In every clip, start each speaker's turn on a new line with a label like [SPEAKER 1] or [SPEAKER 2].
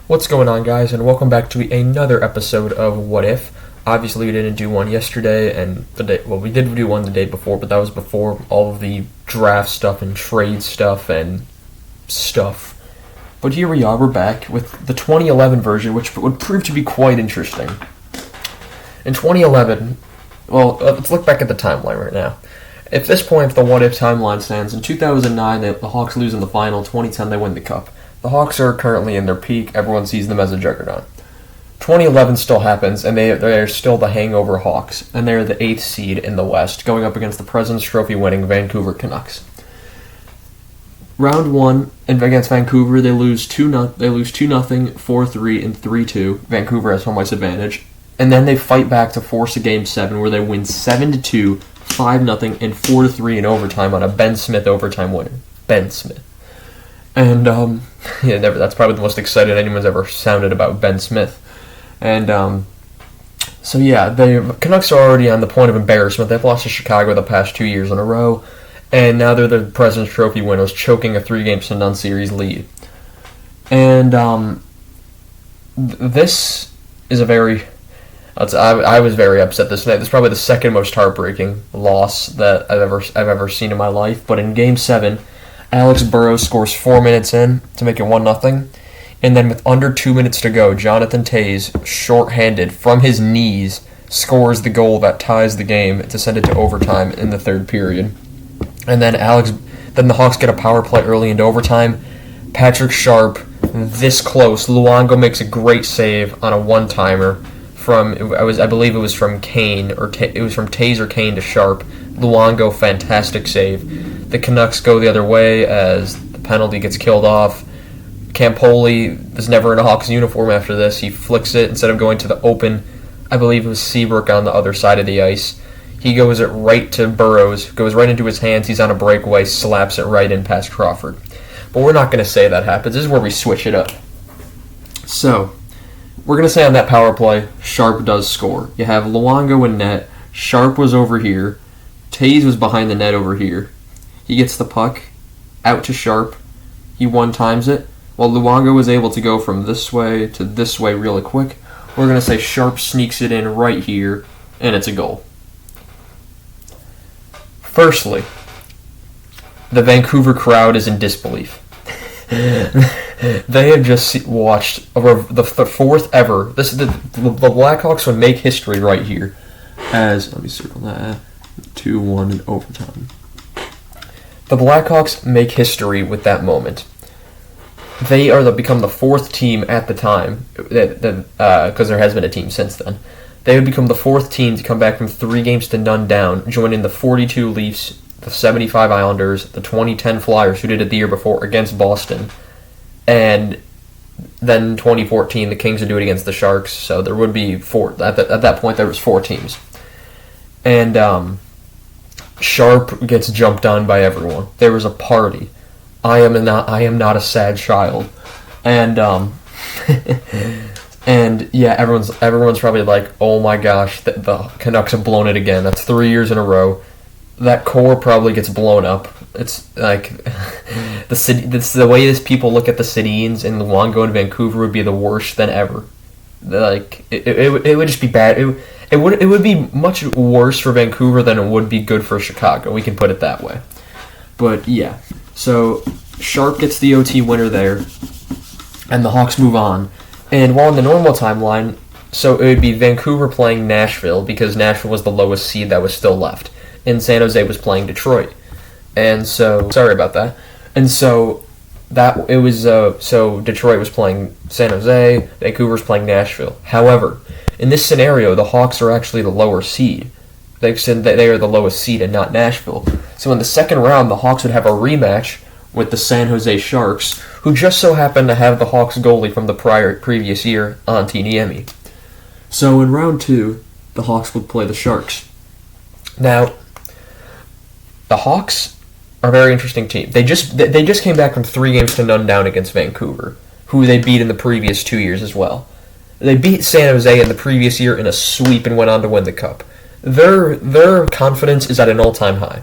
[SPEAKER 1] What's going on, guys, and welcome back to another episode of What If. Obviously, we didn't do one yesterday, and we did do one the day before, but that was before all of the draft stuff and trade stuff and stuff. But here we are, we're back with the 2011 version, which would prove to be quite interesting. In 2011, let's look back at the timeline right now. At this point, the What If timeline stands. In 2009, the Hawks lose in the final. 2010, they win the Cup. The Hawks are currently in their peak. Everyone sees them as a juggernaut. 2011 still happens, and they're still the hangover Hawks, and they're the 8th seed in the West, going up against the President's Trophy winning Vancouver Canucks. Round 1, and against Vancouver, they lose 2-0, 4-3, and 3-2. Vancouver has home ice advantage. And then they fight back to force a Game 7, where they win 7-2, 5-0, and 4-3 in overtime on a Ben Smith overtime winner. Ben Smith. And, that's probably the most excited anyone's ever sounded about Ben Smith. And, the Canucks are already on the point of embarrassment. They've lost to Chicago the past 2 years in a row, and now they're the President's Trophy winners, choking a 3-game-to-none series lead. And, this is a very... I was very upset this night. This is probably the second most heartbreaking loss that I've ever seen in my life. But in Game 7, Alex Burrows scores 4 minutes in to make it 1-0. And then with under 2 minutes to go, Jonathan Toews, shorthanded from his knees, scores the goal that ties the game to send it to overtime in the third period. And then the Hawks get a power play early into overtime. Patrick Sharp, this close. Luongo makes a great save on a one-timer. I believe it was from Kane, it was from Toews or Kane to Sharp. Luongo, fantastic save. The Canucks go the other way as the penalty gets killed off. Campoli was never in a Hawks uniform after this. He flicks it instead of going to the open, I believe it was Seabrook on the other side of the ice. He goes it right to Burrows, goes right into his hands. He's on a breakaway, slaps it right in past Crawford. But we're not going to say that happens. This is where we switch it up. So, we're going to say on that power play, Sharp does score. You have Luongo in net. Sharp was over here. Toews was behind the net over here. He gets the puck out to Sharp. He one-times it. While Luongo was able to go from this way to this way really quick, we're going to say Sharp sneaks it in right here, and it's a goal. Firstly, the Vancouver crowd is in disbelief. They have just watched the fourth ever. The Blackhawks would make history right here. Let me circle that. 2-1 in overtime. The Blackhawks make history with that moment. They become the fourth team at the time, because there has been a team since then. They would become the fourth team to come back from 3-0 down, joining the 42 Leafs, the 75 Islanders, the 2010 Flyers, who did it the year before against Boston, and then 2014 the Kings would do it against the Sharks. So there would be four. At that point, there was 4 teams, and Sharp gets jumped on by everyone. There was a party. I am not a sad child, and and yeah, everyone's probably like, oh my gosh, the Canucks have blown it again. That's 3 years in a row. That core probably gets blown up. It's like the city. The way this people look at the Sedins in Luongo and Vancouver would be the worst than ever. Like it would just be bad. It would be much worse for Vancouver than it would be good for Chicago. We can put it that way. But yeah, so Sharp gets the OT winner there, and the Hawks move on. And while in the normal timeline, so it would be Vancouver playing Nashville because Nashville was the lowest seed that was still left. And San Jose was playing Detroit. And so, sorry about that. And so, so Detroit was playing San Jose, Vancouver was playing Nashville. However, in this scenario, the Hawks are actually the lower seed. They said that they are the lowest seed and not Nashville. So in the second round, the Hawks would have a rematch with the San Jose Sharks, who just so happened to have the Hawks goalie from the previous year, Antti Niemi. So in round 2, the Hawks would play the Sharks. Now, the Hawks are a very interesting team. They just came back from 3-0 down against Vancouver, who they beat in the previous 2 years as well. They beat San Jose in the previous year in a sweep and went on to win the Cup. Their confidence is at an all-time high.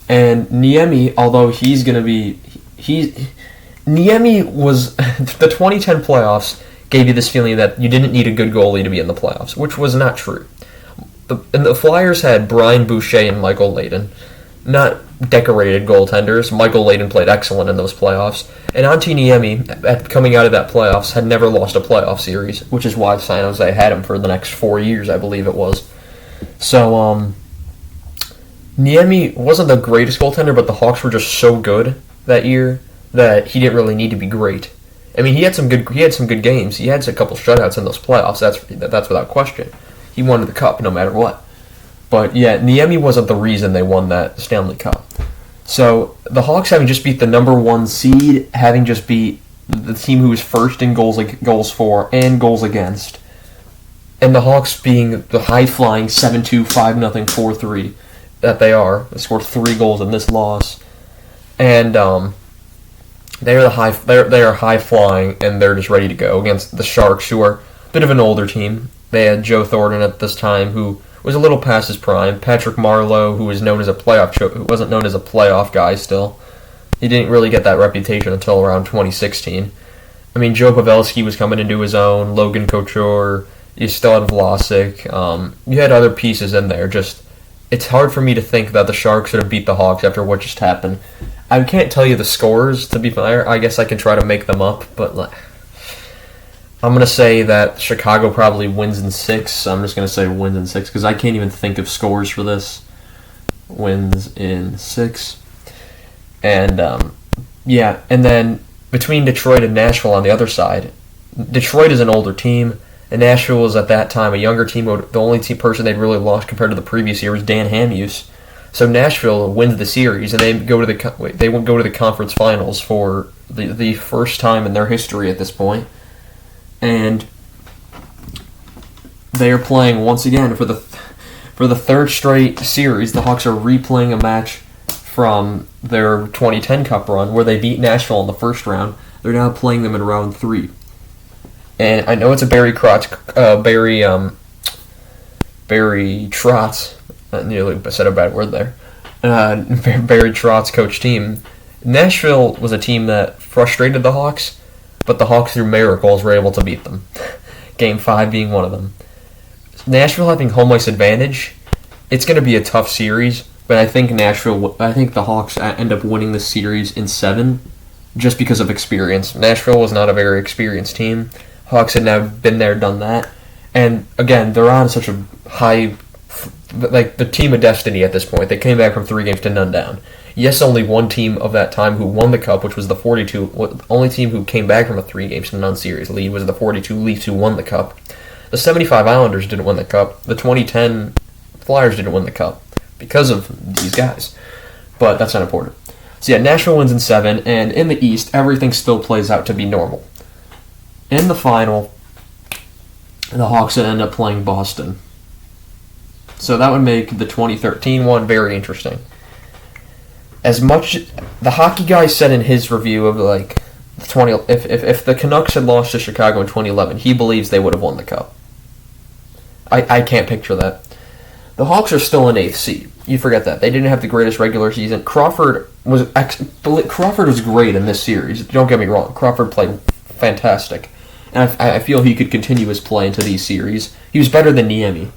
[SPEAKER 1] And Niemi, although he's going to be... Niemi was the 2010 playoffs gave you this feeling that you didn't need a good goalie to be in the playoffs, which was not true. The Flyers had Brian Boucher and Michael Layden, not decorated goaltenders. Michael Layden played excellent in those playoffs, and Antti Niemi, coming out of that playoffs, had never lost a playoff series, which is why San Jose had him for the next 4 years, I believe it was. So, Niemi wasn't the greatest goaltender, but the Hawks were just so good that year that he didn't really need to be great. I mean, he had some good games. He had a couple shutouts in those playoffs. That's without question. He won the cup no matter what. But yeah, Niemi wasn't the reason they won that Stanley Cup. So the Hawks, having just beat the number 1 seed, having just beat the team who was first in goals for and goals against, and the Hawks being the high-flying 7-2, 5-0, 4-3 that they are. They scored 3 goals in this loss, and they are high-flying, and they're just ready to go against the Sharks, who are a bit of an older team. They had Joe Thornton at this time, who was a little past his prime. Patrick Marleau, who wasn't known as a playoff guy still. He didn't really get that reputation until around 2016. I mean, Joe Pavelski was coming into his own. Logan Couture. You still had Vlasic. You had other pieces in there. Just, it's hard for me to think that the Sharks would have beat the Hawks after what just happened. I can't tell you the scores, to be fair. I guess I can try to make them up, but I'm going to say that Chicago probably wins in 6. I'm just going to say wins in 6 because I can't even think of scores for this. Wins in 6. And, and then between Detroit and Nashville on the other side, Detroit is an older team, and Nashville was at that time a younger team. The only person they'd really lost compared to the previous year was Dan Hamhuis. So Nashville wins the series, and they would go to the conference finals for the first time in their history at this point. And they are playing once again for the 3rd straight series. The Hawks are replaying a match from their 2010 Cup run where they beat Nashville in the first round. They're now playing them in round 3. And I know it's a Barry Trotz. I nearly said a bad word there. Barry Trotz coach team. Nashville was a team that frustrated the Hawks, but the Hawks, through miracles, were able to beat them. Game 5 being one of them. Nashville having home ice advantage, it's going to be a tough series, but I think the Hawks end up winning the series in 7 just because of experience. Nashville was not a very experienced team. Hawks had now been there, done that. And again, they're on such a high, the team of destiny at this point. They came back from 3 games to none down. Yes, only one team of that time who won the Cup, which was the 42, only team who came back from a 3 games to none series lead was the 42 Leafs who won the Cup. The 75 Islanders didn't win the Cup. The 2010 Flyers didn't win the Cup because of these guys. But that's not important. So yeah, Nashville wins in 7, and in the East, everything still plays out to be normal. In the final, the Hawks end up playing Boston. So that would make the 2013 one very interesting. As much the hockey guy said in his review of if the Canucks had lost to Chicago in 2011, he believes they would have won the Cup. I can't picture that. The Hawks are still in 8th seed. You forget that. They didn't have the greatest regular season. Crawford was great in this series. Don't get me wrong. Crawford played fantastic. And I feel he could continue his play into these series. He was better than Niemi.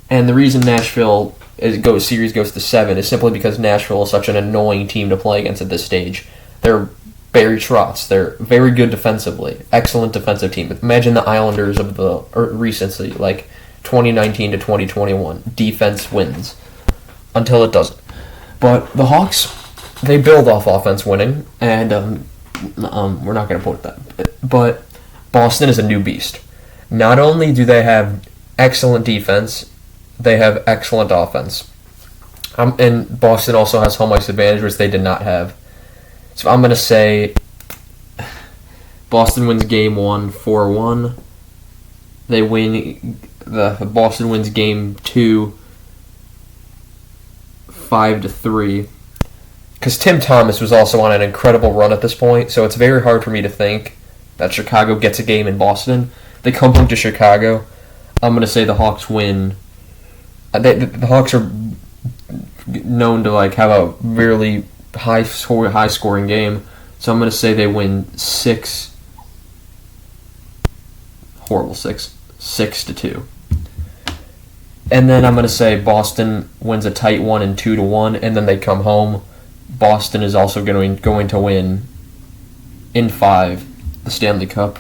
[SPEAKER 1] And the reason Nashville series goes to 7 is simply because Nashville is such an annoying team to play against at this stage. They're Barry Trotz. They're very good defensively. Excellent defensive team. Imagine the Islanders of the recency, like 2019 to 2021. Defense wins. Until it doesn't. But the Hawks, they build off offense winning, and we're not going to put that. But Boston is a new beast. Not only do they have excellent defense, they have excellent offense. And Boston also has home ice advantage, which they did not have. So I'm going to say Boston wins game 1 4-1. Boston wins game 2 5-3. Because Tim Thomas was also on an incredible run at this point, so it's very hard for me to think that Chicago gets a game in Boston. They come home to Chicago. I'm going to say the Hawks win. The Hawks are known to have a really high scoring game. So I'm going to say they win 6. Horrible 6. 6-2. And then I'm going to say Boston wins a tight one and 2-1, and then they come home. Boston is also going to win in 5 the Stanley Cup,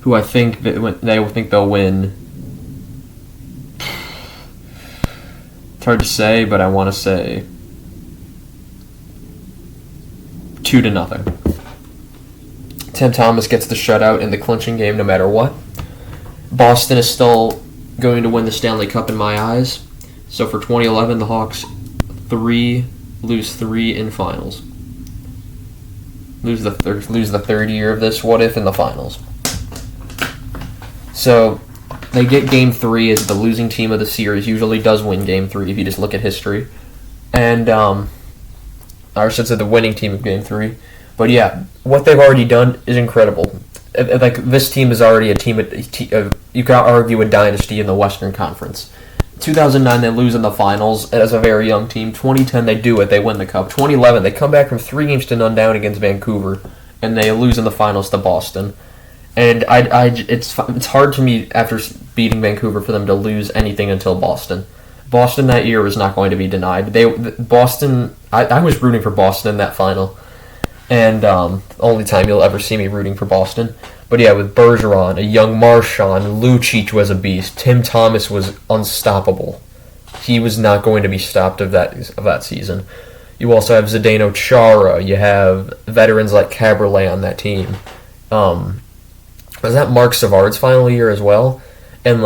[SPEAKER 1] who I think they'll win. It's hard to say, but I want to say 2-0. Tim Thomas gets the shutout in the clinching game no matter what. Boston is still going to win the Stanley Cup in my eyes. So for 2011, the Hawks lose 3 in finals. Lose the third year of this what if in the finals. So they get Game 3 as the losing team of the series. Usually does win Game 3 if you just look at history. And I should say the winning team of Game 3. But yeah, what they've already done is incredible. Like, this team is already a team, you could argue a dynasty in the Western Conference. 2009, they lose in the finals as a very young team. 2010, they do it. They win the Cup. 2011, they come back from 3-0 down against Vancouver, and they lose in the finals to Boston. And it's hard to me, after beating Vancouver, for them to lose anything until Boston. Boston that year was not going to be denied. I was rooting for Boston in that final. And only time you'll ever see me rooting for Boston. But yeah, with Bergeron, a young Marchand, Lucic was a beast. Tim Thomas was unstoppable. He was not going to be stopped of that season. You also have Zdeno Chara. You have veterans like Caberlet on that team. Was that Mark Savard's final year as well? And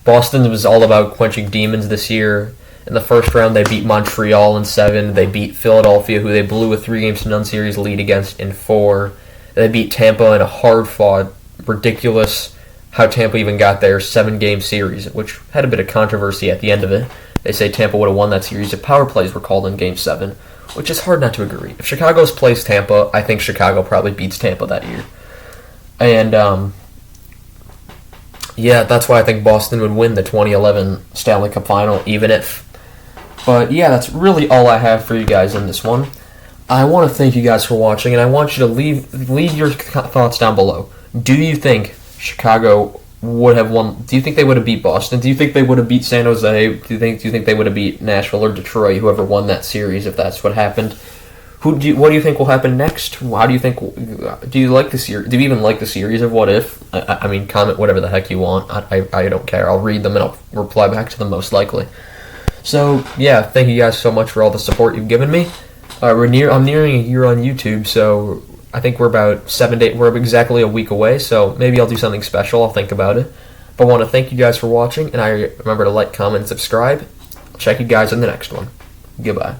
[SPEAKER 1] Boston was all about quenching demons this year. In the first round, they beat Montreal in 7. They beat Philadelphia, who they blew a 3-0 series lead against, in 4. They beat Tampa in a hard-fought, ridiculous, how Tampa even got there, 7-game series, which had a bit of controversy at the end of it. They say Tampa would have won that series if power plays were called in Game 7, which is hard not to agree. If Chicago plays Tampa, I think Chicago probably beats Tampa that year. And, yeah, that's why I think Boston would win the 2011 Stanley Cup Final, even if. But yeah, that's really all I have for you guys in this one. I want to thank you guys for watching, and I want you to leave your thoughts down below. Do you think Chicago would have won? Do you think they would have beat Boston? Do you think they would have beat San Jose? Do you think they would have beat Nashville or Detroit, whoever won that series, if that's what happened? What do you think will happen next? How do you think? Do you like the series? Do you even like the series of What If? I mean, comment whatever the heck you want. I don't care. I'll read them and I'll reply back to them most likely. So yeah, thank you guys so much for all the support you've given me. I'm nearing a year on YouTube, so I think we're about 7 days. We're exactly a week away, so maybe I'll do something special. I'll think about it. But I want to thank you guys for watching, and I remember to like, comment, and subscribe. I'll check you guys in the next one. Goodbye.